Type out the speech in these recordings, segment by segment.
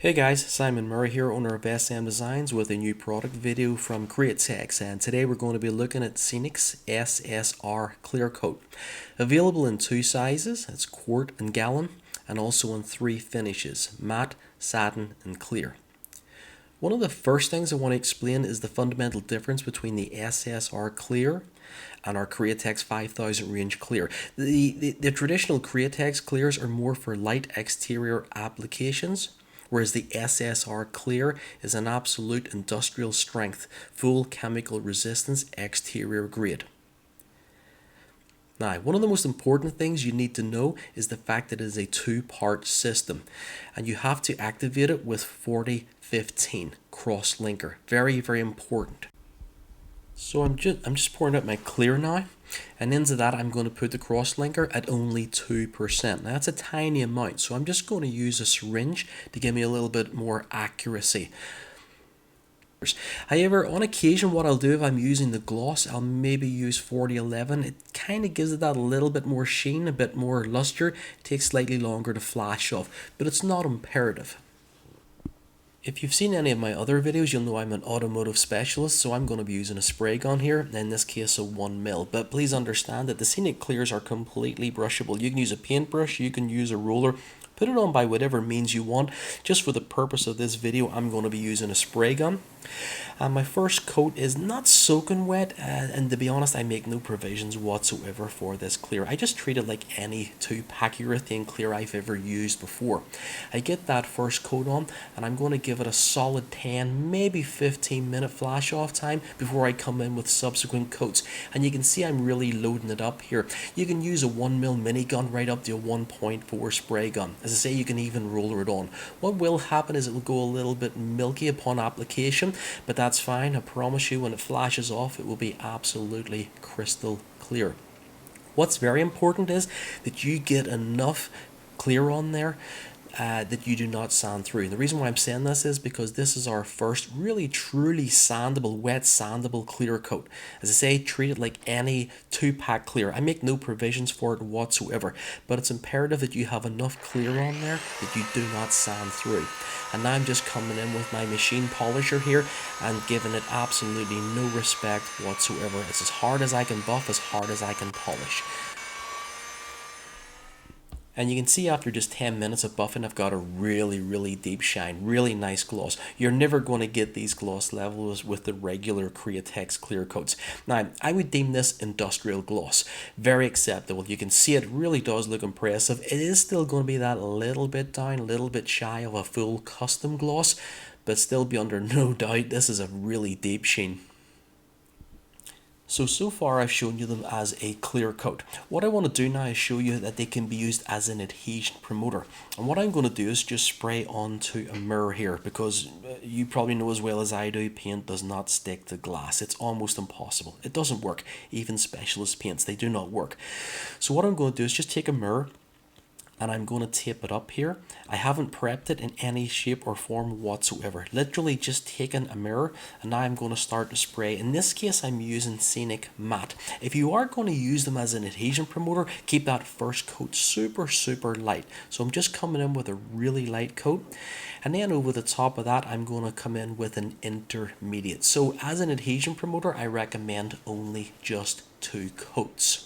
Hey guys, Simon Murray here, owner of SM Designs, with a new product video from Createx, and today we're going to be looking at SCENIX SSR Clear Coat. Available in two sizes, it's quart and gallon, and also in three finishes, matte, satin and clear. One of the first things I want to explain is the fundamental difference between the SSR Clear and our Createx 5000 range clear. The traditional Createx clears are more for light exterior applications, whereas the SSR Clear is an absolute industrial strength, full chemical resistance exterior grade. Now, one of the most important things you need to know is the fact that it is a two-part system, and you have to activate it with 4015 cross-linker. Very, very important. So I'm just pouring out my clear now, and into that I'm going to put the cross-linker at only 2%. Now that's a tiny amount, so I'm just going to use a syringe to give me a little bit more accuracy. However, on occasion what I'll do if I'm using the gloss, I'll maybe use 4011. It kind of gives it that a little bit more sheen, a bit more luster. It takes slightly longer to flash off, but it's not imperative. If you've seen any of my other videos, you'll know I'm an automotive specialist, so I'm going to be using a spray gun here, in this case a 1mm. But please understand that the SCENIX clears are completely brushable. You can use a paintbrush, you can use a roller, put it on by whatever means you want. Just for the purpose of this video, I'm going to be using a spray gun. And my first coat is not soaking wet, and to be honest, I make no provisions whatsoever for this clear. I just treat it like any 2-pack urethane clear I've ever used before. I get that first coat on, and I'm going to give it a solid 10, maybe 15 minute flash off time before I come in with subsequent coats. And you can see I'm really loading it up here. You can use a 1mm minigun right up to a 1.4 spray gun. As I say, you can even roller it on. What will happen is it will go a little bit milky upon application, but that's fine. I promise you, when it flashes off, it will be absolutely crystal clear. What's very important is that you get enough clear on there that you do not sand through. And the reason why I'm saying this is because this is our first really truly sandable, wet sandable clear coat. As I say, treat it like any 2-pack clear. I make no provisions for it whatsoever, but it's imperative that you have enough clear on there that you do not sand through. And now I'm just coming in with my machine polisher here and giving it absolutely no respect whatsoever. It's as hard as I can buff, as hard as I can polish. And you can see after just 10 minutes of buffing, I've got a really deep shine, really nice gloss. You're never going to get these gloss levels with the regular Createx clear coats. Now, I would deem this industrial gloss. Very acceptable. You can see it really does look impressive. It is still going to be that little bit down, a little bit shy of a full custom gloss, but still be under no doubt this is a really deep sheen. So far I've shown you them as a clear coat. What I want to do now is show you that they can be used as an adhesion promoter. And what I'm going to do is just spray onto a mirror here, because you probably know as well as I do, paint does not stick to glass. It's almost impossible. It doesn't work. Even specialist paints, they do not work. So what I'm going to do is just take a mirror, and I'm going to tape it up here. I haven't prepped it in any shape or form whatsoever. Literally just taken a mirror, and now I'm going to start to spray. In this case, I'm using SCENIX Matte. If you are going to use them as an adhesion promoter, keep that first coat super light. So I'm just coming in with a really light coat, and then over the top of that, I'm going to come in with an intermediate. So as an adhesion promoter, I recommend only just 2 coats.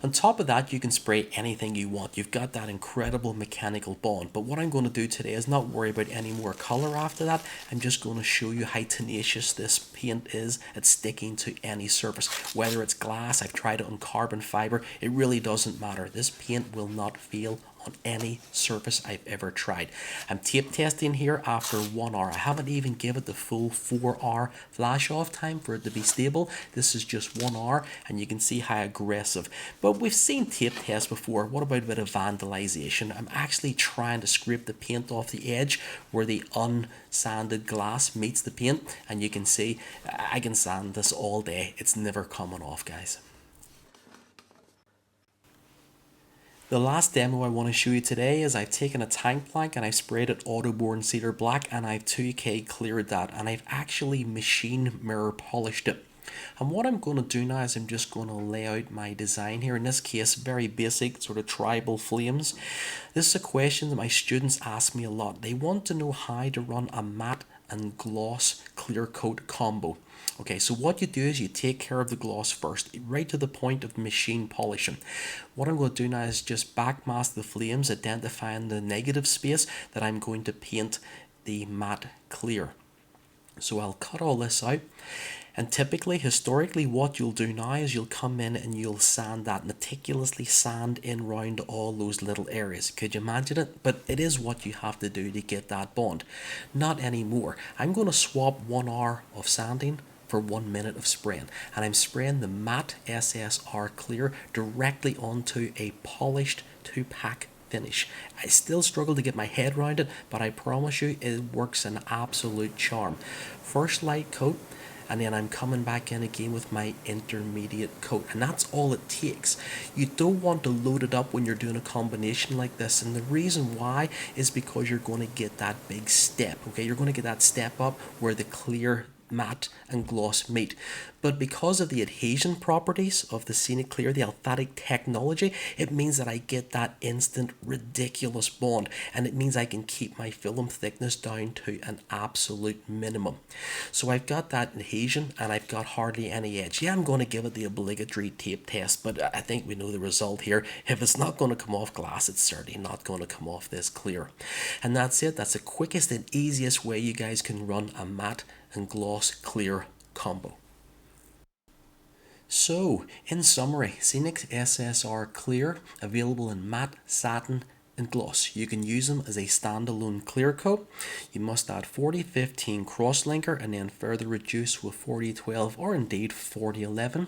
On top of that, you can spray anything you want. You've got that incredible mechanical bond. But what I'm going to do today is not worry about any more color after that. I'm just going to show you how tenacious this paint is at sticking to any surface. Whether it's glass, I've tried it on carbon fiber, it really doesn't matter. This paint will not fail on any surface I've ever tried. I'm tape testing here after 1 hour. I haven't even given it the full 4-hour flash off time for it to be stable. This is just 1 hour, and you can see how aggressive. But we've seen tape tests before. What about a bit of vandalization? I'm actually trying to scrape the paint off the edge where the unsanded glass meets the paint, and you can see I can sand this all day. It's never coming off, guys. The last demo I want to show you today is I've taken a tank blank and I've sprayed it Autoborn Cedar Black, and I've 2K cleared that, and I've actually machine mirror polished it. And what I'm going to do now is I'm just going to lay out my design here. In this case, very basic, sort of tribal flames. This is a question that my students ask me a lot. They want to know how to run a matte and gloss clear coat combo. Okay, so what you do is you take care of the gloss first, right to the point of machine polishing. What I'm going to do now is just backmask the flames, identifying the negative space that I'm going to paint the matte clear. So I'll cut all this out. And typically, historically, what you'll do now is you'll come in and you'll sand that, meticulously sand in round all those little areas. Could you imagine it? But it is what you have to do to get that bond. Not anymore. I'm going to swap 1 hour of sanding for 1 minute of spraying. And I'm spraying the matte SSR clear directly onto a polished 2-pack finish. I still struggle to get my head around it, but I promise you it works an absolute charm. First light coat, and then I'm coming back in again with my intermediate coat, and that's all it takes. You don't want to load it up when you're doing a combination like this, and the reason why is because you're going to get that big step. Okay, you're going to get that step up where the clear, matte and gloss meet. But because of the adhesion properties of the SCENIX Clear, the alphatic technology, it means that I get that instant ridiculous bond, and it means I can keep my film thickness down to an absolute minimum. So I've got that adhesion and I've got hardly any edge. Yeah, I'm going to give it the obligatory tape test, but I think we know the result here. If it's not going to come off glass, it's certainly not going to come off this clear. And that's it. That's the quickest and easiest way you guys can run a matte and gloss clear combo. So, in summary, SCENIX SSR Clear, available in matte, satin and gloss. You can use them as a standalone clear coat. You must add 4015 crosslinker and then further reduce with 4012 or indeed 4011.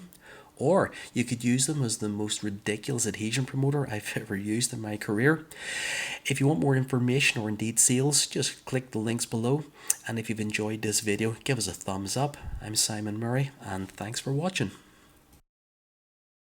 Or you could use them as the most ridiculous adhesion promoter I've ever used in my career. If you want more information or indeed sales, just click the links below. And if you've enjoyed this video, give us a thumbs up. I'm Simon Murray, and thanks for watching.